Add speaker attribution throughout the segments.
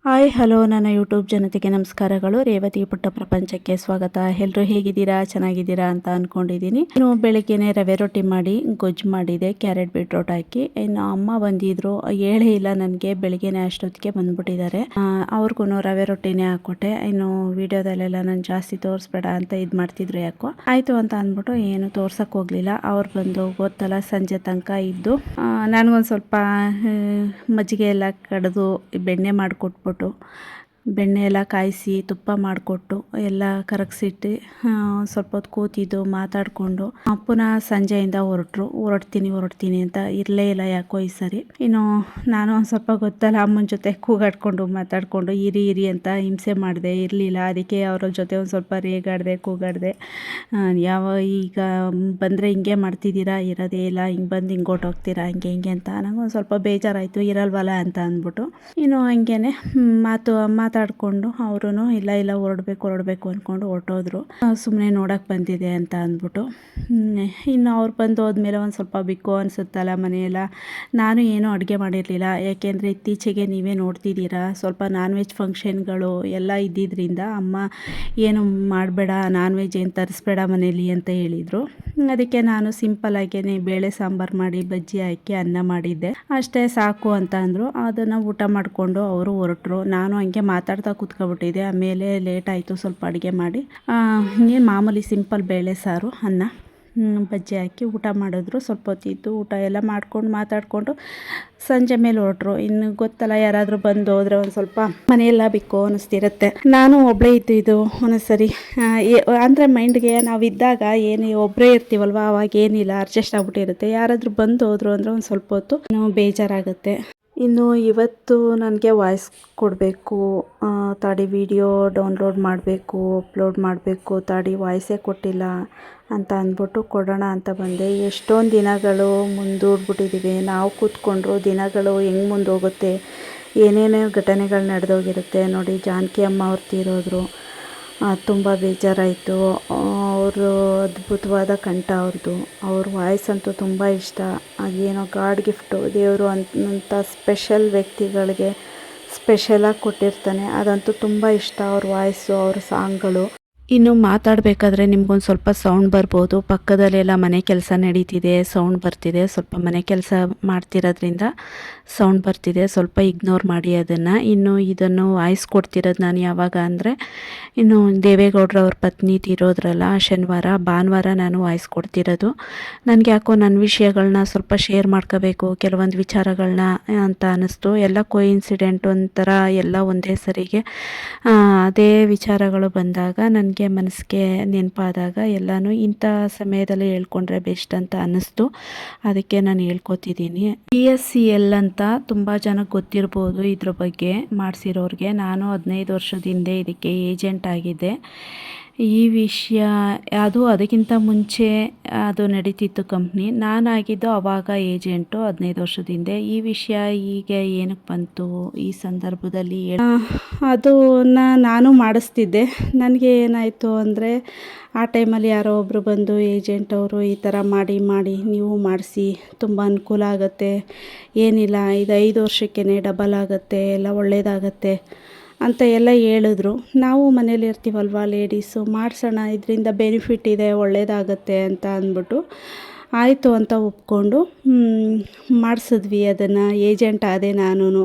Speaker 1: Hi hello ನನ್ನ YouTube ಜನತೆಗೆ ನಮಸ್ಕಾರಗಳು. ರೇವತಿ ಪುಟ್ಟ ಪ್ರಪಂಚಕ್ಕೆ ಸ್ವಾಗತ. ಎಲ್ಲರೂ ಹೇಗಿದ್ದೀರಾ, ಚೆನ್ನಾಗಿದ್ದೀರಾ ಅಂತ ಅಂದ್ಕೊಂಡಿದ್ದೀನಿ. ಇನ್ನು ಬೆಳಗ್ಗೆನೇ ರವೆ ರೊಟ್ಟಿ ಮಾಡಿ ಗೊಜ್ಜು ಮಾಡಿದೆ, ಕ್ಯಾರೆಟ್ ಬೀಟ್ರೋಟ್ ಹಾಕಿ. ಇನ್ನು ಅಮ್ಮ ಬಂದಿದ್ರು, ಹೇಳೇ ಇಲ್ಲ ನನಗೆ, ಬೆಳಗ್ಗೆನೇ ಅಷ್ಟೊತ್ತಿಗೆ ಬಂದ್ಬಿಟ್ಟಿದ್ದಾರೆ. ಅವ್ರಿಗೂ ರವೆ ರೊಟ್ಟಿನೇ ಹಾಕ್ಕೊಟ್ಟೆ. ಇನ್ನು ವಿಡಿಯೋದಲ್ಲೆಲ್ಲ ನಾನು ಜಾಸ್ತಿ ತೋರಿಸ್ಬೇಡ ಅಂತ ಇದು ಮಾಡ್ತಿದ್ರು, ಯಾಕೋ ಆಯಿತು ಅಂತ ಅಂದ್ಬಿಟ್ಟು ಏನು ತೋರ್ಸಕ್ಕೆ ಹೋಗಲಿಲ್ಲ. ಅವ್ರು ಬಂದು ಗೊತ್ತಲ್ಲ ಸಂಜೆ ತನಕ ಇದ್ದು ನನಗೊಂದು ಸ್ವಲ್ಪ ಮಜ್ಜಿಗೆ ಎಲ್ಲ ಕಡಿದು ಬೆಣ್ಣೆ ಮಾಡಿಕೊಟ್ಬಿಟ್ಟು ಬೆಣ್ಣೆ ಎಲ್ಲ ಕಾಯಿಸಿ ತುಪ್ಪ ಮಾಡಿಕೊಟ್ಟು ಎಲ್ಲ ಕರಗಿಸಿಟ್ಟು ಸ್ವಲ್ಪ ಹೊತ್ತು ಕೂತಿದ್ದು ಮಾತಾಡಿಕೊಂಡು ಪುನಃ ಸಂಜೆಯಿಂದ ಹೊರಡ್ತೀನಿ ಅಂತ ಇರಲೇ ಇಲ್ಲ ಯಾಕೋ ಈ ಸರಿ. ಇನ್ನು ನಾನು ಒಂದು ಸ್ವಲ್ಪ ಗೊತ್ತಲ್ಲ ಅಮ್ಮನ ಜೊತೆ ಕೂಗಾಡ್ಕೊಂಡು ಮಾತಾಡಿಕೊಂಡು ಇರಿ ಅಂತ ಹಿಂಸೆ ಮಾಡಿದೆ, ಇರಲಿಲ್ಲ. ಅದಕ್ಕೆ ಅವರ ಜೊತೆ ಒಂದು ಸ್ವಲ್ಪ ರೇಗಾಡಿದೆ, ಕೂಗಾಡಿದೆ. ಈಗ ಬಂದರೆ ಹಿಂಗೆ ಮಾಡ್ತಿದ್ದೀರಾ, ಇರೋದೇ ಇಲ್ಲ, ಹಿಂಗೆ ಬಂದು ಹಿಂಗೆ ಹೊರ್ಟೋಗ್ತೀರಾ, ಹಿಂಗೆ ಅಂತ ನನಗೊಂದು ಸ್ವಲ್ಪ ಬೇಜಾರಾಯಿತು, ಇರಲ್ವಲ್ಲ ಅಂತ ಅಂದ್ಬಿಟ್ಟು. ಇನ್ನು ಹಂಗೇನೆ ಮಾತಾಡಿಕೊಂಡು ಅವರು ಇಲ್ಲ ಹೊರಡಬೇಕು ಅಂದ್ಕೊಂಡು ಹೊರಟೋದ್ರು. ಸುಮ್ಮನೆ ನೋಡೋಕ್ಕೆ ಬಂದಿದೆ ಅಂತ ಅಂದ್ಬಿಟ್ಟು. ಇನ್ನು ಅವ್ರು ಬಂದು ಹೋದ್ಮೇಲೆ ಒಂದು ಸ್ವಲ್ಪ ಬಿಕ್ಕು ಅನಿಸುತ್ತಲ್ಲ ಮನೆಯೆಲ್ಲ. ನಾನು ಏನೂ ಅಡುಗೆ ಮಾಡಿರಲಿಲ್ಲ, ಯಾಕೆಂದರೆ ಇತ್ತೀಚೆಗೆ ನೀವೇ ನೋಡ್ತಿದ್ದೀರಾ ಸ್ವಲ್ಪ ನಾನ್ ವೆಜ್ ಫಂಕ್ಷನ್ಗಳು ಎಲ್ಲ ಇದ್ದಿದ್ದರಿಂದ ಅಮ್ಮ ಏನು ಮಾಡಬೇಡ, ನಾನ್ ವೆಜ್ ಏನು ತರಿಸ್ಬೇಡ ಮನೇಲಿ ಅಂತ ಹೇಳಿದರು. ಅದಕ್ಕೆ ನಾನು ಸಿಂಪಲ್ಲಾಗೇ ಬೇಳೆ ಸಾಂಬಾರು ಮಾಡಿ ಬಜ್ಜಿ ಹಾಕಿ ಅನ್ನ ಮಾಡಿದ್ದೆ, ಅಷ್ಟೇ ಸಾಕು ಅಂತ ಅಂದರು. ಅದನ್ನು ಊಟ ಮಾಡಿಕೊಂಡು ಅವರು ಹೊರಟರು. ನಾನು ಹಂಗೆ ಮಾತಾಡ್ತಾ ಕೂತ್ಕೊಬಿಟ್ಟಿದ್ದೆ. ಆಮೇಲೆ ಲೇಟ್ ಆಯಿತು ಸ್ವಲ್ಪ ಅಡುಗೆ ಮಾಡಿ. ಇನ್ನೇನು ಮಾಮೂಲಿ ಸಿಂಪಲ್ ಬೇಳೆ ಸಾರು ಅನ್ನ ಬಜ್ಜಿ ಹಾಕಿ ಊಟ ಮಾಡಿದ್ರು. ಸ್ವಲ್ಪ ಹೊತ್ತಿದ್ದು ಊಟ ಎಲ್ಲ ಮಾಡ್ಕೊಂಡು ಮಾತಾಡಿಕೊಂಡು ಸಂಜೆ ಮೇಲೆ ಹೊರಟ್ರು. ಇನ್ನು ಗೊತ್ತಲ್ಲ, ಯಾರಾದರೂ ಬಂದು ಹೋದರೆ ಒಂದು ಸ್ವಲ್ಪ ಮನೆಯೆಲ್ಲ ಬಿಕ್ಕೋ ಅನ್ನಿಸ್ತಿರುತ್ತೆ. ನಾನು ಒಬ್ಬಳೇ ಇದ್ದು ಒಂದೊಂದ್ಸರಿ ಅಂದರೆ ಮೈಂಡ್ಗೆ ನಾವಿದ್ದಾಗ ಏನು ಒಬ್ಬರೇ ಇರ್ತೀವಲ್ವ, ಅವಾಗ ಏನಿಲ್ಲ, ಅಡ್ಜಸ್ಟ್ ಆಗ್ಬಿಟ್ಟಿರುತ್ತೆ. ಯಾರಾದರೂ ಬಂದು ಹೋದ್ರು ಅಂದರೆ ಒಂದು ಸ್ವಲ್ಪ ಹೊತ್ತು ಬೇಜಾರಾಗುತ್ತೆ. ಇನ್ನು ಇವತ್ತು ನನಗೆ ವಾಯ್ಸ್ ಕೊಡಬೇಕು, ವಿಡಿಯೋ ಡೌನ್ಲೋಡ್ ಮಾಡಬೇಕು, ಅಪ್ಲೋಡ್ ಮಾಡಬೇಕು, ವಾಯ್ಸೇ ಕೊಟ್ಟಿಲ್ಲ ಅಂತ ಅಂದ್ಬಿಟ್ಟು ಕೊಡೋಣ ಅಂತ ಬಂದೆ. ಎಷ್ಟೊಂದು ದಿನಗಳು ಮುಂದೂಡ್ಬಿಟ್ಟಿದ್ದೀವಿ. ನಾವು ಕೂತ್ಕೊಂಡ್ರು ದಿನಗಳು ಹೆಂಗೆ ಮುಂದೋಗುತ್ತೆ, ಏನೇನೋ ಘಟನೆಗಳು ನಡೆದೋಗಿರುತ್ತೆ. ನೋಡಿ, ಜಾನಕಿ ಅಮ್ಮ ಅವ್ರು ತೀರೋದ್ರು, ತುಂಬ ಬೇಜಾರಾಯಿತು. ಅವರು ಅದ್ಭುತವಾದ ಕಂಠ ಅವ್ರದ್ದು. ಅವ್ರ ವಾಯ್ಸ್ ಅಂತೂ ತುಂಬ ಇಷ್ಟ. ಅದೇನೋ ಗಾಡ್ ಗಿಫ್ಟು, ದೇವರು ಅಂತ ಸ್ಪೆಷಲ್ ವ್ಯಕ್ತಿಗಳಿಗೆ ಸ್ಪೆಷಲಾಗಿ ಕೊಟ್ಟಿರ್ತಾನೆ. ಅದಂತೂ ತುಂಬ ಇಷ್ಟ ಅವ್ರ ವಾಯ್ಸು, ಅವ್ರ ಸಾಂಗ್ಗಳು. ಇನ್ನು ಮಾತಾಡಬೇಕಾದ್ರೆ ನಿಮ್ಗೊಂದು ಸ್ವಲ್ಪ ಸೌಂಡ್ ಬರ್ಬೋದು. ಪಕ್ಕದಲ್ಲೆಲ್ಲ ಮನೆ ಕೆಲಸ ನಡೀತಿದೆ, ಸೌಂಡ್ ಬರ್ತಿದೆ. ಸ್ವಲ್ಪ ಮನೆ ಕೆಲಸ ಮಾಡ್ತಿರೋದ್ರಿಂದ ಸೌಂಡ್ ಬರ್ತಿದೆ, ಸ್ವಲ್ಪ ಇಗ್ನೋರ್ ಮಾಡಿ ಅದನ್ನು. ಇನ್ನು ಇದನ್ನು ವಾಯ್ಸ್ ಕೊಡ್ತಿರೋದು ನಾನು ಯಾವಾಗ ಅಂದರೆ, ಇನ್ನು ದೇವೇಗೌಡರವ್ರ ಪತ್ನಿ ತೀರೋದ್ರಲ್ಲ ಭಾನುವಾರ ನಾನು ವಾಯ್ಸ್ ಕೊಡ್ತಿರೋದು. ನನಗೆ ಯಾಕೋ ನನ್ನ ವಿಷಯಗಳನ್ನ ಸ್ವಲ್ಪ ಶೇರ್ ಮಾಡ್ಕೋಬೇಕು, ಕೆಲವೊಂದು ವಿಚಾರಗಳನ್ನ ಅಂತ ಅನ್ನಿಸ್ತು. ಎಲ್ಲ ಕೋಇನ್ಸಿಡೆಂಟ್ ಒಂಥರ ಎಲ್ಲ ಒಂದೇ ಸರಿಗೆ ಅದೇ ವಿಚಾರಗಳು ಬಂದಾಗ ನನಗೆ ಮನಸ್ಸಿಗೆ ನೆನಪಾದಾಗ ಎಲ್ಲನೂ ಇಂಥ ಸಮಯದಲ್ಲಿ ಹೇಳ್ಕೊಂಡ್ರೆ ಬೆಸ್ಟ್ ಅಂತ ಅನ್ನಿಸ್ತು. ಅದಕ್ಕೆ ನಾನು ಹೇಳ್ಕೊತಿದ್ದೀನಿ. PSCL ಅಂತ ತುಂಬ ಜನಕ್ಕೆ ಗೊತ್ತಿರ್ಬೋದು ಇದ್ರ ಬಗ್ಗೆ ಮಾಡಿಸಿರೋರಿಗೆ. ನಾನು 15 ವರ್ಷದ ಹಿಂದೆ ಇದಕ್ಕೆ ಏಜೆಂಟ್ ಆಗಿದ್ದೆ. ಈ ವಿಷಯ ಅದಕ್ಕಿಂತ ಮುಂಚೆ ಅದು ನಡೀತಿತ್ತು ಕಂಪ್ನಿ. ನಾನಾಗಿದ್ದು ಆವಾಗ ಏಜೆಂಟು 15 ವರ್ಷದ ಹಿಂದೆ. ಈ ವಿಷಯ ಈಗ ಏನಕ್ಕೆ ಬಂತು ಈ ಸಂದರ್ಭದಲ್ಲಿ ಅದನ್ನು ನಾನು ಮಾಡಿಸ್ತಿದ್ದೆ. ನನಗೆ ಏನಾಯಿತು ಅಂದರೆ, ಆ ಟೈಮಲ್ಲಿ ಯಾರೋ ಒಬ್ಬರು ಬಂದು ಏಜೆಂಟ್ ಅವರು ಈ ಥರ ಮಾಡಿ ನೀವು ಮಾಡಿಸಿ ತುಂಬ ಅನುಕೂಲ ಆಗುತ್ತೆ, ಏನಿಲ್ಲ ಇದು 5 ವರ್ಷಕ್ಕೇ ಡಬಲ್ ಆಗುತ್ತೆ, ಎಲ್ಲ ಒಳ್ಳೆಯದಾಗತ್ತೆ ಅಂತ ಎಲ್ಲ ಹೇಳಿದ್ರು. ನಾವು ಮನೇಲಿ ಇರ್ತೀವಲ್ವ ಲೇಡೀಸು, ಮಾಡಿಸೋಣ, ಇದರಿಂದ ಬೆನಿಫಿಟ್ ಇದೆ, ಒಳ್ಳೆಯದಾಗತ್ತೆ ಅಂತ ಅಂದ್ಬಿಟ್ಟು ಆಯಿತು ಅಂತ ಒಪ್ಕೊಂಡು ಮಾಡಿಸಿದ್ವಿ ಅದನ್ನು. ಏಜೆಂಟ್ ಆದೆ ನಾನು.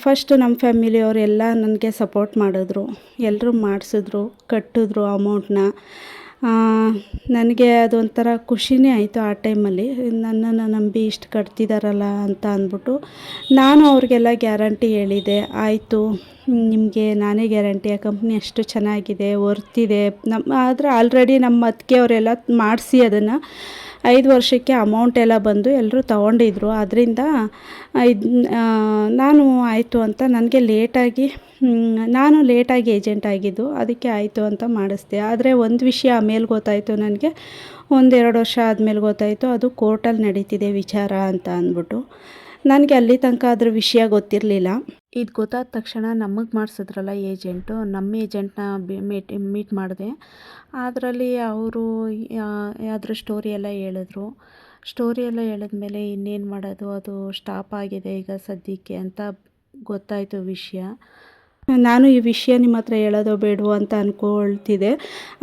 Speaker 1: ಫಸ್ಟು ನಮ್ಮ ಫ್ಯಾಮಿಲಿಯವರೆಲ್ಲ ನನಗೆ ಸಪೋರ್ಟ್ ಮಾಡಿದ್ರು, ಎಲ್ಲರೂ ಮಾಡಿಸಿದ್ರು, ಕಟ್ಟಿದ್ರು ಅಮೌಂಟನ್ನ. ನನಗೆ ಅದೊಂಥರ ಖುಷಿನೇ ಆಯಿತು ಆ ಟೈಮಲ್ಲಿ. ನನ್ನನ್ನು ನಂಬಿ ಇಷ್ಟು ಕಟ್ತಿದ್ದಾರಲ್ಲ ಅಂತ ಅಂದ್ಬಿಟ್ಟು ನಾನು ಅವ್ರಿಗೆಲ್ಲ ಗ್ಯಾರಂಟಿ ಹೇಳಿದೆ. ಆಯಿತು, ನಿಮಗೆ ನಾನೇ ಗ್ಯಾರಂಟಿ, ಆ ಕಂಪ್ನಿ ಅಷ್ಟು ಚೆನ್ನಾಗಿದೆ, ವರ್ತಿದೆ. ಆದರೆ ಆಲ್ರೆಡಿ ನಮ್ಮ ಅತ್ತಿಗೆಯವರೆಲ್ಲ ಮಾಡಿಸಿ ಅದನ್ನು 5 ವರ್ಷಕ್ಕೆ ಅಮೌಂಟ್ ಎಲ್ಲ ಬಂದು ಎಲ್ಲರೂ ತೊಗೊಂಡಿದ್ರು. ಅದರಿಂದ ನಾನು ಆಯಿತು ಅಂತ, ನನಗೆ ನಾನು ಲೇಟಾಗಿ ಏಜೆಂಟ್ ಆಗಿದ್ದು, ಅದಕ್ಕೆ ಆಯಿತು ಅಂತ ಮಾಡಿಸ್ದೆ. ಆದರೆ ಒಂದು ವಿಷಯ ಆಮೇಲೆ ಗೊತ್ತಾಯಿತು ನನಗೆ, 1-2 ವರ್ಷ ಆದಮೇಲೆ ಗೊತ್ತಾಯಿತು, ಅದು ಕೋರ್ಟಲ್ಲಿ ನಡೀತಿದೆ ವಿಚಾರ ಅಂತ ಅಂದ್ಬಿಟ್ಟು. ನನಗೆ ಅಲ್ಲಿ ತನಕ ಅದ್ರ ವಿಷಯ ಗೊತ್ತಿರಲಿಲ್ಲ. ಇದು ಗೊತ್ತಾದ ತಕ್ಷಣ ನಮಗೆ ಮಾಡಿಸಿದ್ರಲ್ಲ ಏಜೆಂಟು, ನಮ್ಮ ಏಜೆಂಟ್ನ ಮೀಟ್ ಮಾಡಿದೆ. ಅದರಲ್ಲಿ ಅವರು ಅದ್ರ ಸ್ಟೋರಿ ಎಲ್ಲ ಹೇಳಿದ್ರು. ಸ್ಟೋರಿ ಎಲ್ಲ ಹೇಳಿದ್ಮೇಲೆ ಇನ್ನೇನು ಮಾಡೋದು, ಅದು ಸ್ಟಾಪ್ ಆಗಿದೆ ಈಗ ಸದ್ಯಕ್ಕೆ ಅಂತ ಗೊತ್ತಾಯಿತು ವಿಷಯ. ನಾನು ಈ ವಿಷಯ ನಿಮ್ಮ ಹತ್ರ ಹೇಳೋದೋ ಬೇಡವೋ ಅಂತ ಅಂದ್ಕೊಳ್ತಿದ್ದೆ,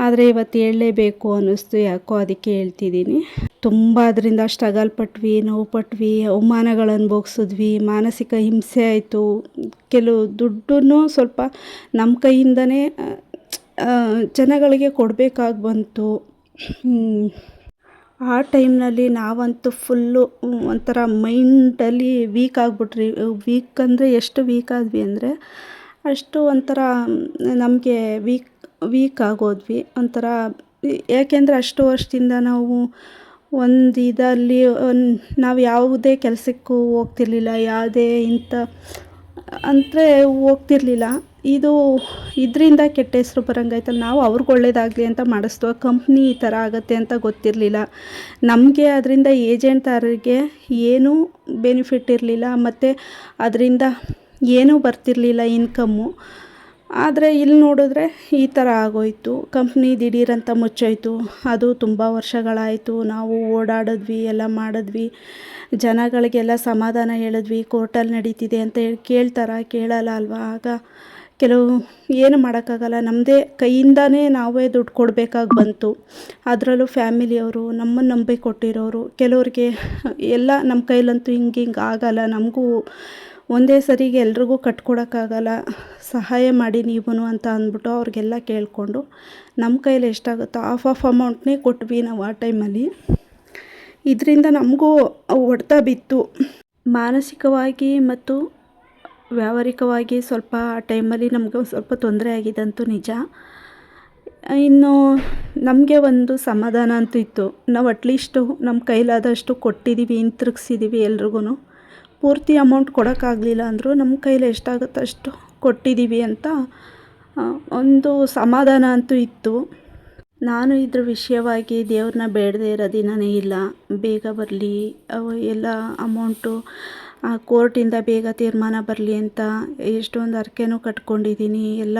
Speaker 1: ಆದರೆ ಇವತ್ತು ಹೇಳಲೇಬೇಕು ಅನ್ನಿಸ್ತು, ಯಾಕೋ ಅದಕ್ಕೆ ಹೇಳ್ತಿದ್ದೀನಿ. ತುಂಬ ಅದರಿಂದ ಸ್ಟ್ರಗಲ್ ಪಟ್ವಿ, ನೋವು ಪಟ್ವಿ, ಅವಮಾನಗಳು ಅನುಭವಿಸಿದ್ವಿ, ಮಾನಸಿಕ ಹಿಂಸೆ ಆಯಿತು. ಕೆಲವು ದುಡ್ಡನ್ನು ಸ್ವಲ್ಪ ನಮ್ಮ ಕೈಯಿಂದನೇ ಜನಗಳಿಗೆ ಕೊಡಬೇಕಾಗಿ ಬಂತು. ಆ ಟೈಮ್ನಲ್ಲಿ ನಾವಂತೂ ಫುಲ್ಲು ಒಂಥರ ಮೈಂಡಲ್ಲಿ ವೀಕ್ ಆಗಿಬಿಟ್ರಿ. ವೀಕ್ ಅಂದರೆ ಎಷ್ಟು ವೀಕ್ ಆದ್ವಿ ಅಂದರೆ ಅಷ್ಟು ಒಂಥರ ನಮಗೆ ವೀಕ್ ಆಗೋದ್ವಿ. ಒಂಥರ ಯಾಕೆಂದರೆ ಅಷ್ಟು ವರ್ಷದಿಂದ ನಾವು ಒಂದು ಇದರಲ್ಲಿ ನಾವು ಯಾವುದೇ ಕೆಲಸಕ್ಕೂ ಹೋಗ್ತಿರ್ಲಿಲ್ಲ, ಯಾವುದೇ ಅಂದರೆ ಹೋಗ್ತಿರ್ಲಿಲ್ಲ. ಇದರಿಂದ ಕೆಟ್ಟ ಹೆಸರು ಬರೋಂಗಾಯ್ತಲ್ಲ. ನಾವು ಅವ್ರಿಗೆ ಒಳ್ಳೇದಾಗಲಿ ಅಂತ ಮಾಡಿಸ್ತು, ಕಂಪ್ನಿ ಈ ಥರ ಆಗುತ್ತೆ ಅಂತ ಗೊತ್ತಿರಲಿಲ್ಲ ನಮಗೆ. ಅದರಿಂದ ಏಜೆಂಟ್ರಿಗೆ ಏನೂ ಬೆನಿಫಿಟ್ ಇರಲಿಲ್ಲ, ಮತ್ತು ಅದರಿಂದ ಏನೂ ಬರ್ತಿರಲಿಲ್ಲ ಇನ್ಕಮ್ಮು. ಆದರೆ ಇಲ್ಲಿ ನೋಡಿದ್ರೆ ಈ ಥರ ಆಗೋಯಿತು. ಕಂಪ್ನಿ ದಿಢೀರಂತ ಮುಚ್ಚೋಯ್ತು. ಅದು ತುಂಬ ವರ್ಷಗಳಾಯಿತು. ನಾವು ಓಡಾಡಿದ್ವಿ, ಎಲ್ಲ ಮಾಡಿದ್ವಿ, ಜನಗಳಿಗೆಲ್ಲ ಸಮಾಧಾನ ಹೇಳಿದ್ವಿ. ಕೋರ್ಟಲ್ಲಿ ನಡೀತಿದೆ ಅಂತ ಹೇಳಿ ಕೇಳಲ್ಲ ಅಲ್ವಾ. ಆಗ ಕೆಲವು ಏನು ಮಾಡೋಕ್ಕಾಗಲ್ಲ, ನಮ್ಮದೇ ಕೈಯಿಂದನೇ ನಾವೇ ದುಡ್ಡು ಕೊಡಬೇಕಾಗಿ ಬಂತು. ಅದರಲ್ಲೂ ಫ್ಯಾಮಿಲಿಯವರು, ನಮ್ಮನ್ನು ನಂಬಿ ಕೊಟ್ಟಿರೋರು, ಕೆಲವ್ರಿಗೆ ಎಲ್ಲ ನಮ್ಮ ಕೈಲಂತೂ ಹಿಂಗೆ ಆಗಲ್ಲ, ನಮಗೂ ಒಂದೇ ಸರಿಗೆ ಎಲ್ರಿಗೂ ಕಟ್ಕೊಡೋಕ್ಕಾಗಲ್ಲ, ಸಹಾಯ ಮಾಡಿ ನೀವು ಅಂತ ಅಂದ್ಬಿಟ್ಟು ಅವ್ರಿಗೆಲ್ಲ ಕೇಳಿಕೊಂಡು ನಮ್ಮ ಕೈಲಿ ಎಷ್ಟಾಗುತ್ತೋ ಆಫ್ ಅಮೌಂಟ್ನೇ ಕೊಟ್ವಿ ನಾವು ಆ ಟೈಮಲ್ಲಿ. ಇದರಿಂದ ನಮಗೂ ಹೊಡೆತ ಬಿತ್ತು, ಮಾನಸಿಕವಾಗಿ ಮತ್ತು ವ್ಯಾವಹಾರಿಕವಾಗಿ ಸ್ವಲ್ಪ ಆ ಟೈಮಲ್ಲಿ ನಮಗೆ ಸ್ವಲ್ಪ ತೊಂದರೆ ಆಗಿದ್ದಂತೂ ನಿಜ. ಇನ್ನು ನಮಗೆ ಒಂದು ಸಮಾಧಾನ ಅಂತೂ ಇತ್ತು, ನಾವು ಅಟ್ಲೀಸ್ಟು ನಮ್ಮ ಕೈಲಾದಷ್ಟು ಕೊಟ್ಟಿದ್ದೀವಿ, ಹಿಂತಿರುಗಿಸಿದ್ದೀವಿ ಎಲ್ರಿಗೂ. ಪೂರ್ತಿ ಅಮೌಂಟ್ ಕೊಡೋಕ್ಕಾಗಲಿಲ್ಲ ಅಂದರೂ ನಮ್ಮ ಕೈಲಿ ಎಷ್ಟಾಗುತ್ತೋ ಅಷ್ಟು ಕೊಟ್ಟಿದ್ದೀವಿ ಅಂತ ಒಂದು ಸಮಾಧಾನ ಅಂತೂ ಇತ್ತು. ನಾನು ಇದ್ರ ವಿಷಯವಾಗಿ ದೇವ್ರನ್ನ ಬೇಡದೇ ಇರೋ ದಿನವೇ ಇಲ್ಲ. ಬೇಗ ಬರಲಿ ಎಲ್ಲ ಅಮೌಂಟು, ಕೋರ್ಟಿಂದ ಬೇಗ ತೀರ್ಮಾನ ಬರಲಿ ಅಂತ ಎಷ್ಟೊಂದು ಹರಕೆನೂ ಕಟ್ಕೊಂಡಿದ್ದೀನಿ, ಎಲ್ಲ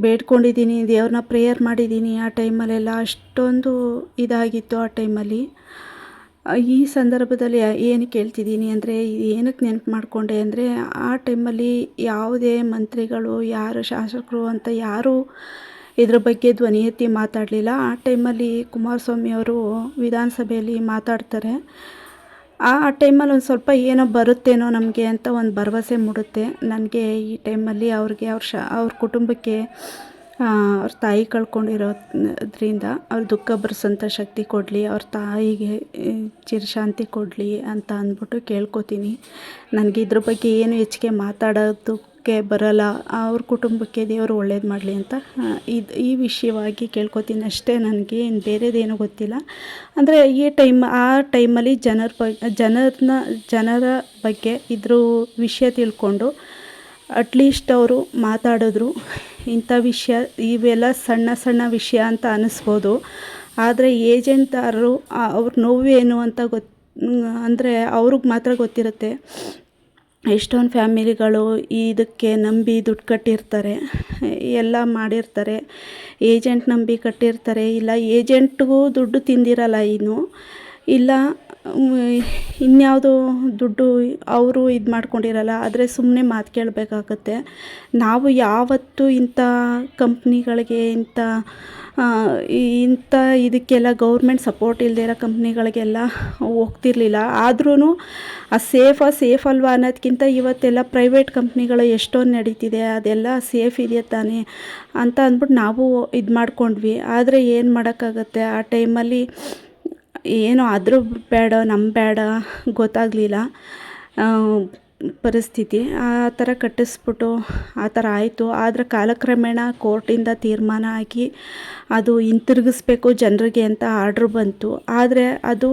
Speaker 1: ಬೇಡ್ಕೊಂಡಿದ್ದೀನಿ, ದೇವ್ರನ್ನ ಪ್ರೇಯರ್ ಮಾಡಿದ್ದೀನಿ. ಆ ಟೈಮಲ್ಲೆಲ್ಲ ಅಷ್ಟೊಂದು ಇದಾಗಿತ್ತು. ಆ ಟೈಮಲ್ಲಿ ಈ ಸಂದರ್ಭದಲ್ಲಿ ಏನು ಕೇಳ್ತಿದ್ದೀನಿ ಅಂದರೆ, ಏನಕ್ಕೆ ನೆನಪು ಮಾಡಿಕೊಂಡೆ ಅಂದರೆ, ಆ ಟೈಮಲ್ಲಿ ಯಾವುದೇ ಮಂತ್ರಿಗಳು, ಯಾರು ಶಾಸಕರು ಅಂತ ಯಾರೂ ಇದ್ರ ಬಗ್ಗೆ ಧ್ವನಿ ಎತ್ತಿ ಮಾತಾಡಲಿಲ್ಲ. ಆ ಟೈಮಲ್ಲಿ ಕುಮಾರಸ್ವಾಮಿಯವರು ವಿಧಾನಸಭೆಯಲ್ಲಿ ಮಾತಾಡ್ತಾರೆ. ಆ ಟೈಮಲ್ಲಿ ಒಂದು ಸ್ವಲ್ಪ ಏನೋ ಬರುತ್ತೇನೋ ನಮಗೆ ಅಂತ ಒಂದು ಭರವಸೆ ಮೂಡುತ್ತೆ ನನಗೆ. ಈ ಟೈಮಲ್ಲಿ ಅವ್ರ ಕುಟುಂಬಕ್ಕೆ ಅವ್ರ ತಾಯಿ ಕಳ್ಕೊಂಡಿರೋದ್ರಿಂದ ಅವ್ರ ದುಃಖ ಭರಿಸೋಂಥ ಶಕ್ತಿ ಕೊಡಲಿ, ಅವ್ರ ತಾಯಿಗೆ ಚಿರಶಾಂತಿ ಕೊಡಲಿ ಅಂತ ಅಂದ್ಬಿಟ್ಟು ಕೇಳ್ಕೊತೀನಿ. ನನಗೆ ಇದ್ರ ಬಗ್ಗೆ ಏನು ಹೆಚ್ಚಿಗೆ ಮಾತಾಡೋದಕ್ಕೆ ಬರೋಲ್ಲ. ಅವ್ರ ಕುಟುಂಬಕ್ಕೆ ದೇವರು ಒಳ್ಳೇದು ಮಾಡಲಿ ಅಂತ ಈ ವಿಷಯವಾಗಿ ಕೇಳ್ಕೊತೀನಿ ಅಷ್ಟೇ. ನನಗೆ ಇನ್ನು ಬೇರೆದೇನೂ ಗೊತ್ತಿಲ್ಲ. ಅಂದರೆ ಆ ಟೈಮಲ್ಲಿ ಜನರ ಬಗ್ಗೆ ಇದ್ರ ವಿಷಯ ತಿಳ್ಕೊಂಡು ಅಟ್ಲೀಸ್ಟ್ ಅವರು ಮಾತಾಡಿದ್ರು. ಇಂಥ ವಿಷಯ ಇವೆಲ್ಲ ಸಣ್ಣ ಸಣ್ಣ ವಿಷಯ ಅಂತ ಅನ್ನಿಸ್ಬೋದು, ಆದರೆ ಏಜೆಂಟ್ದಾರರು ಅವ್ರ ನೋವೇನು ಅಂತ ಅಂದರೆ ಅವ್ರಿಗೆ ಮಾತ್ರ ಗೊತ್ತಿರುತ್ತೆ. ಎಷ್ಟೊಂದು ಫ್ಯಾಮಿಲಿಗಳು ಇದಕ್ಕೆ ನಂಬಿ ದುಡ್ಡು ಕಟ್ಟಿರ್ತಾರೆ, ಎಲ್ಲ ಮಾಡಿರ್ತಾರೆ, ಏಜೆಂಟ್ ನಂಬಿ ಕಟ್ಟಿರ್ತಾರೆ. ಇಲ್ಲ ಏಜೆಂಟ್ಗೂ ದುಡ್ಡು ತಿಂದಿರಲ್ಲ, ಇಲ್ಲ ಇನ್ಯಾವುದೋ ದುಡ್ಡು ಅವರು ಇದು ಮಾಡ್ಕೊಂಡಿರಲ್ಲ. ಆದರೆ ಸುಮ್ಮನೆ ಮಾತು ಕೇಳಬೇಕಾಗತ್ತೆ. ನಾವು ಯಾವತ್ತೂ ಇಂಥ ಕಂಪ್ನಿಗಳಿಗೆ, ಇಂಥ ಇದಕ್ಕೆಲ್ಲ ಗೌರ್ಮೆಂಟ್ ಸಪೋರ್ಟ್ ಇಲ್ಲದೆ ಇರೋ ಕಂಪ್ನಿಗಳಿಗೆಲ್ಲ ಹೋಗ್ತಿರ್ಲಿಲ್ಲ. ಆದ್ರೂ ಆ ಸೇಫ್ ಅಲ್ವಾ ಅನ್ನೋದಕ್ಕಿಂತ ಇವತ್ತೆಲ್ಲ ಪ್ರೈವೇಟ್ ಕಂಪ್ನಿಗಳು ಎಷ್ಟೊಂದು ನಡೀತಿದೆ, ಅದೆಲ್ಲ ಸೇಫ್ ಇದೆಯಾ ತಾನೇ ಅಂತ ಅಂದ್ಬಿಟ್ಟು ನಾವು ಇದು ಮಾಡ್ಕೊಂಡ್ವಿ. ಆದರೆ ಏನು ಮಾಡೋಕ್ಕಾಗತ್ತೆ, ಆ ಟೈಮಲ್ಲಿ ಏನೋ ಆದರೂ ಬೇಡ ಗೊತ್ತಾಗಲಿಲ್ಲ ಪರಿಸ್ಥಿತಿ. ಆ ಥರ ಕಟ್ಟಿಸ್ಬಿಟ್ಟು ಆ ಥರ ಆಯಿತು. ಆದರೆ ಕಾಲಕ್ರಮೇಣ ಕೋರ್ಟಿಂದ ತೀರ್ಮಾನ ಆಗಿ ಅದು ಹಿಂತಿರುಗಿಸ್ಬೇಕು ಜನರಿಗೆ ಅಂತ ಆರ್ಡ್ರ್ ಬಂತು. ಆದರೆ ಅದು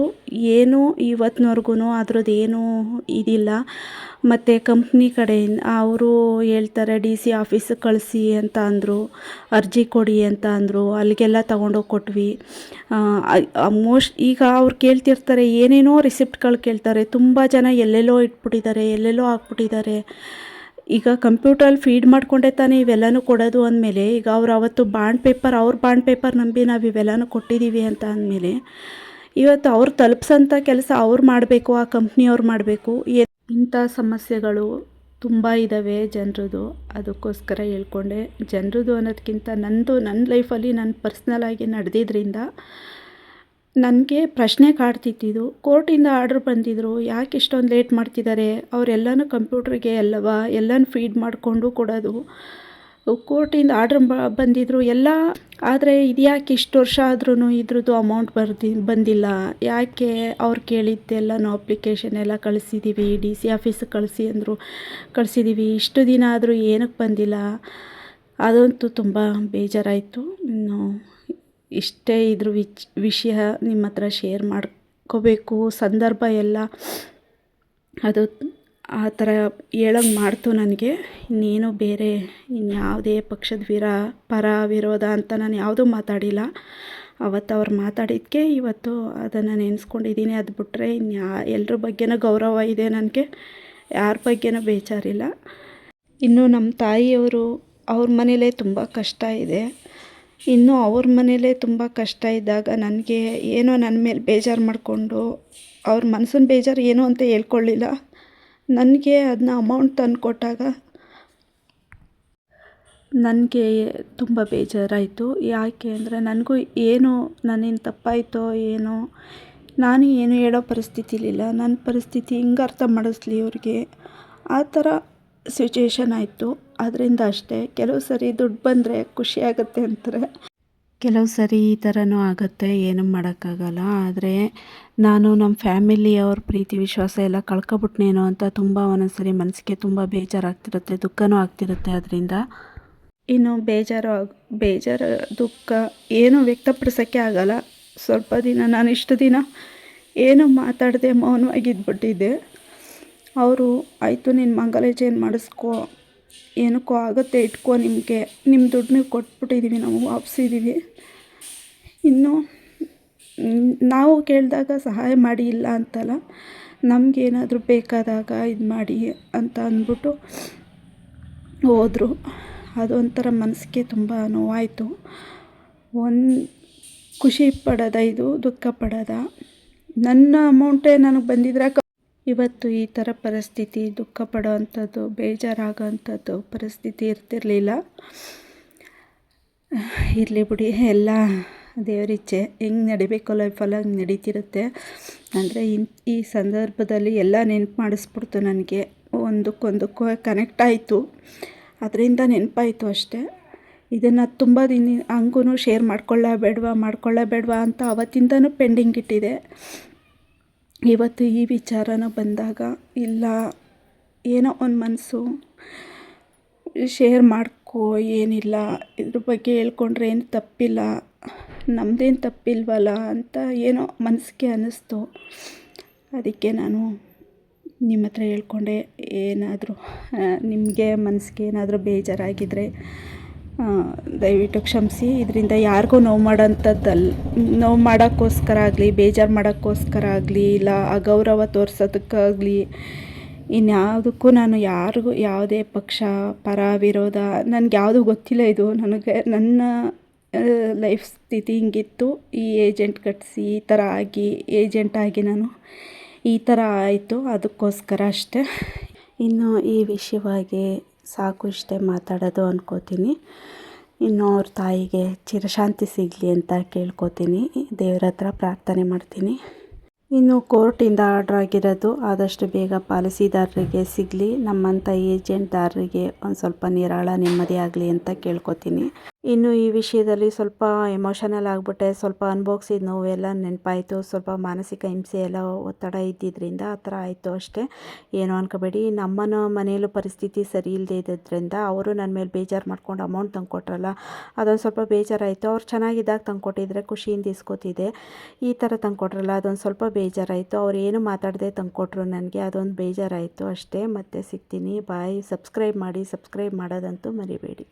Speaker 1: ಏನೂ ಇವತ್ತಿನವರೆಗೂ ಅದ್ರದ್ದು ಏನೂ ಇದಿಲ್ಲ. ಮತ್ತು ಕಂಪ್ನಿ ಕಡೆಯಿಂದ ಅವರು ಹೇಳ್ತಾರೆ DC ಆಫೀಸಿಗೆ ಕಳಿಸಿ ಅಂತ ಅಂದರು, ಅರ್ಜಿ ಕೊಡಿ ಅಂತ ಅಂದರು. ಅಲ್ಲಿಗೆಲ್ಲ ತೊಗೊಂಡೋಗಿ ಕೊಟ್ವಿ. ಈಗ ಅವ್ರು ಕೇಳ್ತಿರ್ತಾರೆ, ಏನೇನೋ ರಿಸಿಪ್ಟ್ಗಳು ಕೇಳ್ತಾರೆ. ತುಂಬ ಜನ ಎಲ್ಲೆಲ್ಲೋ ಇಟ್ಬಿಟ್ಟಿದ್ದಾರೆ, ಎಲ್ಲೆಲ್ಲೋ ಹಾಕ್ಬಿಟ್ಟಿದ್ದಾರೆ. ಈಗ ಕಂಪ್ಯೂಟ್ರಲ್ಲಿ ಫೀಡ್ ಮಾಡಿಕೊಂಡೇ ತಾನೇ ಇವೆಲ್ಲನೂ ಕೊಡೋದು ಅಂದಮೇಲೆ, ಈಗ ಅವ್ರು ಅವತ್ತು ಅವ್ರ ಬಾಂಡ್ ಪೇಪರ್ ನಂಬಿ ನಾವು ಇವೆಲ್ಲನೂ ಕೊಟ್ಟಿದ್ದೀವಿ ಅಂತ ಅಂದಮೇಲೆ, ಇವತ್ತು ಅವ್ರು ತಲುಪಿಸೋಂಥ ಕೆಲಸ ಅವ್ರು ಮಾಡಬೇಕು, ಆ ಕಂಪ್ನಿಯವ್ರು ಮಾಡಬೇಕು. ಇಂಥ ಸಮಸ್ಯೆಗಳು ತುಂಬ ಇದ್ದಾವೆ ಜನರದು, ಅದಕ್ಕೋಸ್ಕರ ಹೇಳ್ಕೊಂಡೆ. ಜನರದು ಅನ್ನೋದಕ್ಕಿಂತ ನನ್ನ ಲೈಫಲ್ಲಿ ನಾನು ಪರ್ಸ್ನಲಾಗಿ ನಡೆದಿದ್ದರಿಂದ ನನಗೆ ಪ್ರಶ್ನೆ ಕಾಡ್ತಿತ್ತಿದ್ದು. ಕೋರ್ಟಿಂದ ಆರ್ಡ್ರ್ ಬಂದಿದ್ದರು, ಯಾಕೆ ಇಷ್ಟೊಂದು ಲೇಟ್ ಮಾಡ್ತಿದ್ದಾರೆ, ಅವರೆಲ್ಲನೂ ಕಂಪ್ಯೂಟ್ರಿಗೆ ಅಲ್ಲವಾ ಎಲ್ಲನೂ ಫೀಡ್ ಮಾಡಿಕೊಂಡು ಕೊಡೋದು. ಕೋರ್ಟಿಂದ ಆರ್ಡ್ರ್ ಬಂದಿದ್ದರು ಎಲ್ಲ, ಆದರೆ ಇದು ಯಾಕೆ ಇಷ್ಟು ವರ್ಷ ಆದ್ರೂ ಇದ್ರದ್ದು ಅಮೌಂಟ್ ಬಂದಿಲ್ಲ, ಯಾಕೆ ಅವ್ರು ಕೇಳಿದ್ದೆಲ್ಲನೂ ಅಪ್ಲಿಕೇಶನ್ ಎಲ್ಲ ಕಳಿಸಿದ್ದೀವಿ, DC ಆಫೀಸಿಗೆ ಕಳಿಸಿ ಅಂದರು, ಕಳಿಸಿದ್ದೀವಿ, ಇಷ್ಟು ದಿನ ಆದರೂ ಏನಕ್ಕೆ ಬಂದಿಲ್ಲ. ಅದಂತೂ ತುಂಬ ಬೇಜಾರಾಯಿತು. ಇನ್ನು ಇಷ್ಟೇ ಇದ್ರ ವಿಷಯ ನಿಮ್ಮ ಹತ್ರ ಶೇರ್ ಮಾಡ್ಕೋಬೇಕು. ಸಂದರ್ಭ ಎಲ್ಲ ಅದು ಆ ಥರ ಹೇಳಂಗೆ ಮಾಡ್ತು ನನಗೆ. ಇನ್ನೇನು ಬೇರೆ ಇನ್ಯಾವುದೇ ಪಕ್ಷದ ಪರ ವಿರೋಧ ಅಂತ ನಾನು ಯಾವುದೂ ಮಾತಾಡಿಲ್ಲ. ಅವತ್ತು ಅವ್ರು ಮಾತಾಡಿದ್ದಕ್ಕೆ ಇವತ್ತು ಅದನ್ನು ನೆನೆಸ್ಕೊಂಡಿದ್ದೀನಿ. ಅದು ಬಿಟ್ಟರೆ ಎಲ್ಲರ ಬಗ್ಗೆನೂ ಗೌರವ ಇದೆ ನನಗೆ, ಯಾರ ಬಗ್ಗೆನೂ ಬೇಜಾರಿಲ್ಲ. ಇನ್ನು ನಮ್ಮ ತಾಯಿಯವರು ಅವ್ರ ಮನೇಲೇ ತುಂಬ ಕಷ್ಟ ಇದೆ. ಇನ್ನು ಅವ್ರ ಮನೇಲೇ ತುಂಬ ಕಷ್ಟ ಇದ್ದಾಗ ನನಗೆ ಏನೋ ನನ್ನ ಮೇಲೆ ಬೇಜಾರು ಮಾಡಿಕೊಂಡು ಅವ್ರ ಮನಸ್ಸಿನ ಬೇಜಾರು ಏನು ಅಂತ ಹೇಳ್ಕೊಳ್ಳಿಲ್ಲ. ನನಗೆ ಅದನ್ನ ಅಮೌಂಟ್ ತಂದು ಕೊಟ್ಟಾಗ ನನಗೆ ತುಂಬ ಬೇಜಾರಾಯಿತು. ಯಾಕೆ ಅಂದರೆ ನನಗೂ ಏನೋ ನನ್ನಿಂದ ತಪ್ಪಾಯಿತೋ ಏನೋ, ನಾನು ಏನು ಹೇಳೋ ಪರಿಸ್ಥಿತಿಲಿಲ್ಲ. ನನ್ನ ಪರಿಸ್ಥಿತಿ ಹಿಂಗೆ ಅರ್ಥ ಮಾಡಿಸ್ಲಿ ಅವ್ರಿಗೆ, ಆ ಥರ ಸಿಚುವೇಶನ್ ಆಯಿತು. ಅದರಿಂದ ಅಷ್ಟೇ. ಕೆಲವು ಸರಿ ದುಡ್ಡು ಬಂದರೆ ಖುಷಿಯಾಗುತ್ತೆ ಅಂತಾರೆ, ಕೆಲವು ಸರಿ ಈ ಥರನೂ ಆಗುತ್ತೆ, ಏನೂ ಮಾಡೋಕ್ಕಾಗಲ್ಲ. ಆದರೆ ನಾನು ನಮ್ಮ ಫ್ಯಾಮಿಲಿಯವ್ರ ಪ್ರೀತಿ ವಿಶ್ವಾಸ ಎಲ್ಲ ಕಳ್ಕೊಬಿಟ್ನೇನೋ ಅಂತ ತುಂಬ ಒಂದೊಂದ್ಸರಿ ಮನಸ್ಸಿಗೆ ತುಂಬ ಬೇಜಾರಾಗ್ತಿರುತ್ತೆ, ದುಃಖನೂ ಆಗ್ತಿರುತ್ತೆ. ಅದರಿಂದ ಇನ್ನು ಬೇಜಾರು ದುಃಖ ಏನೂ ವ್ಯಕ್ತಪಡಿಸೋಕ್ಕೆ ಆಗಲ್ಲ. ಸ್ವಲ್ಪ ದಿನ ನಾನು ಇಷ್ಟು ದಿನ ಏನೂ ಮಾತಾಡದೆ ಮೌನವಾಗಿದ್ಬಿಟ್ಟಿದ್ದೆ. ಅವರು ಆಯಿತು ನೀನು ಮಂಗಲಜೇನು ಮಾಡಿಸ್ಕೊ, ಏನಕ್ಕೋ ಆಗುತ್ತೆ ಇಟ್ಕೊ, ನಿಮ್ಮ ದುಡ್ಡು ನೀವು ಕೊಟ್ಬಿಟ್ಟಿದ್ದೀವಿ, ನಾವು ವಾಪಸ್ಸಿದ್ದೀವಿ. ಇನ್ನು ನಾವು ಕೇಳಿದಾಗ ಸಹಾಯ ಮಾಡಿ ಇಲ್ಲ ಅಂತಲ್ಲ, ನಮಗೇನಾದರೂ ಬೇಕಾದಾಗ ಇದು ಮಾಡಿ ಅಂತ ಅಂದ್ಬಿಟ್ಟು ಹೋದರು. ಅದೊಂಥರ ಮನಸ್ಸಿಗೆ ತುಂಬ ನೋವಾಯಿತು. ಖುಷಿ ಪಡೋದ ಇದು, ದುಃಖ ಪಡೋದ? ನನ್ನ ಅಮೌಂಟೇ ನನಗೆ ಬಂದಿದ್ರೆ ಇವತ್ತು ಈ ಥರ ಪರಿಸ್ಥಿತಿ, ದುಃಖ ಪಡೋ ಅಂಥದ್ದು, ಬೇಜಾರಾಗೋ ಅಂಥದ್ದು ಪರಿಸ್ಥಿತಿ ಇರ್ತಿರಲಿಲ್ಲ. ಇರಲಿ ಬಿಡಿ, ಎಲ್ಲ ದೇವರಿಚ್ಛೆ. ಹೆಂಗೆ ನಡಿಬೇಕು ಲೈಫಲ್ಲಿ ಹಂಗೆ ನಡೀತಿರುತ್ತೆ. ಅಂದರೆ ಈ ಸಂದರ್ಭದಲ್ಲಿ ಎಲ್ಲ ನೆನಪು ಮಾಡಿಸ್ಬಿಡ್ತು ನನಗೆ. ಒಂದಕ್ಕೂ ಕನೆಕ್ಟ್ ಆಯಿತು, ಅದರಿಂದ ನೆನಪಾಯಿತು ಅಷ್ಟೇ. ಇದನ್ನು ತುಂಬ ದಿನ ಹಂಗೂ ಶೇರ್ ಮಾಡ್ಕೊಳ್ಳಬೇಡ್ವಾ ಅಂತ ಅವತ್ತಿಂದನೂ ಪೆಂಡಿಂಗ್ ಇಟ್ಟಿದೆ. ಇವತ್ತು ಈ ವಿಚಾರನ ಬಂದಾಗ ಇಲ್ಲ, ಏನೋ ಒಂದು ಮನಸ್ಸು ಶೇರ್ ಮಾಡ್ಕೋ, ಏನಿಲ್ಲ ಇದ್ರ ಬಗ್ಗೆ ಹೇಳ್ಕೊಂಡ್ರೆ ಏನು ತಪ್ಪಿಲ್ಲ, ನಮ್ಮದೇನು ತಪ್ಪಿಲ್ವಲ್ಲ ಅಂತ ಏನೋ ಮನಸ್ಸಿಗೆ ಅನ್ನಿಸ್ತು. ಅದಕ್ಕೆ ನಾನು ನಿಮ್ಮ ಹತ್ರ ಹೇಳ್ಕೊಂಡೆ. ಏನಾದರೂ ನಿಮಗೆ ಮನಸ್ಸಿಗೆ ಏನಾದರೂ ಬೇಜಾರಾಗಿದ್ದರೆ ದಯವಿಟ್ಟು ಕ್ಷಮಿಸಿ. ಇದರಿಂದ ಯಾರಿಗೂ ನೋವು ಮಾಡೋಕ್ಕೋಸ್ಕರ ಆಗಲಿ, ಬೇಜಾರು ಮಾಡೋಕ್ಕೋಸ್ಕರ ಆಗಲಿ, ಇಲ್ಲ ಅಗೌರವ ತೋರಿಸೋದಕ್ಕಾಗಲಿ, ಇನ್ಯಾವುದಕ್ಕೂ ನಾನು ಯಾರಿಗೂ ಯಾವುದೇ ಪಕ್ಷ ಪರ ವಿರೋಧ ನನಗೆ ಯಾವುದೂ ಗೊತ್ತಿಲ್ಲ. ಇದು ನನಗೆ ನನ್ನ ಲೈಫ್ ಸ್ಥಿತಿ ಹಿಂಗಿತ್ತು. ಈ ಏಜೆಂಟ್ ಕಟ್ಟಿಸಿ ಈ ಥರ ಆಗಿ ಏಜೆಂಟಾಗಿ ನಾನು ಈ ಥರ ಆಯಿತು, ಅದಕ್ಕೋಸ್ಕರ ಅಷ್ಟೇ. ಇನ್ನು ಈ ವಿಷಯವಾಗಿ ಸಾಕು ಇಷ್ಟೇ ಮಾತಾಡೋದು ಅಂದ್ಕೋತೀನಿ. ಇನ್ನು ಅವ್ರ ತಾಯಿಗೆ ಚಿರಶಾಂತಿ ಸಿಗಲಿ ಅಂತ ಕೇಳ್ಕೊತೀನಿ, ದೇವ್ರ ಹತ್ರ ಪ್ರಾರ್ಥನೆ ಮಾಡ್ತೀನಿ. ಇನ್ನು ಕೋರ್ಟಿಂದ ಆರ್ಡ್ರ್ ಆಗಿರೋದು ಆದಷ್ಟು ಬೇಗ ಪಾಲಿಸಿದಾರರಿಗೆ ಸಿಗಲಿ, ನಮ್ಮಂಥ ಏಜೆಂಟ್ದಾರರಿಗೆ ಒಂದು ಸ್ವಲ್ಪ ನಿರಾಳ ನೆಮ್ಮದಿ ಆಗಲಿ ಅಂತ ಕೇಳ್ಕೊತೀನಿ. ಇನ್ನು ಈ ವಿಷಯದಲ್ಲಿ ಸ್ವಲ್ಪ ಎಮೋಷನಲ್ ಆಗಿಬಿಟ್ಟೆ, ಸ್ವಲ್ಪ ಅನುಭವಿಸಿದ ನೋವೆಲ್ಲ ನೆನಪಾಯಿತು. ಸ್ವಲ್ಪ ಮಾನಸಿಕ ಹಿಂಸೆ ಎಲ್ಲ ಒತ್ತಡ ಇದ್ದಿದ್ದರಿಂದ ಆ ಥರ ಆಯಿತು ಅಷ್ಟೇ. ಏನೋ ಅನ್ಕೋಬೇಡಿ. ನಮ್ಮನ ಮನೆಯಲ್ಲೂ ಪರಿಸ್ಥಿತಿ ಸರಿ ಇಲ್ಲದೆ ಇದ್ದಿದ್ದರಿಂದ ಅವರು ನನ್ನ ಮೇಲೆ ಬೇಜಾರು ಮಾಡ್ಕೊಂಡು ಅಮೌಂಟ್ ತಂದು ಕೊಟ್ರಲ್ಲ, ಅದೊಂದು ಸ್ವಲ್ಪ ಬೇಜಾರಾಯಿತು. ಅವ್ರು ಚೆನ್ನಾಗಿದ್ದಾಗ ತಂದು ಕೊಟ್ಟಿದ್ರೆ ಖುಷಿಯಿಂದ ಇಸ್ಕೋತಿದ್ದೆ. ಈ ಥರ ತಂದು ಕೊಟ್ರಲ್ಲ, ಅದೊಂದು ಸ್ವಲ್ಪ ಬೇಜಾರಾಯಿತು. ಅವ್ರು ಏನು ಮಾತಾಡದೆ ತಂದು ಕೊಟ್ಟರು ನನಗೆ, ಅದೊಂದು ಬೇಜಾರಾಯಿತು ಅಷ್ಟೇ. ಮತ್ತೆ ಸಿಗ್ತೀನಿ, ಬಾಯ್. ಸಬ್ಸ್ಕ್ರೈಬ್ ಮಾಡೋದಂತೂ ಮರಿಬೇಡಿ.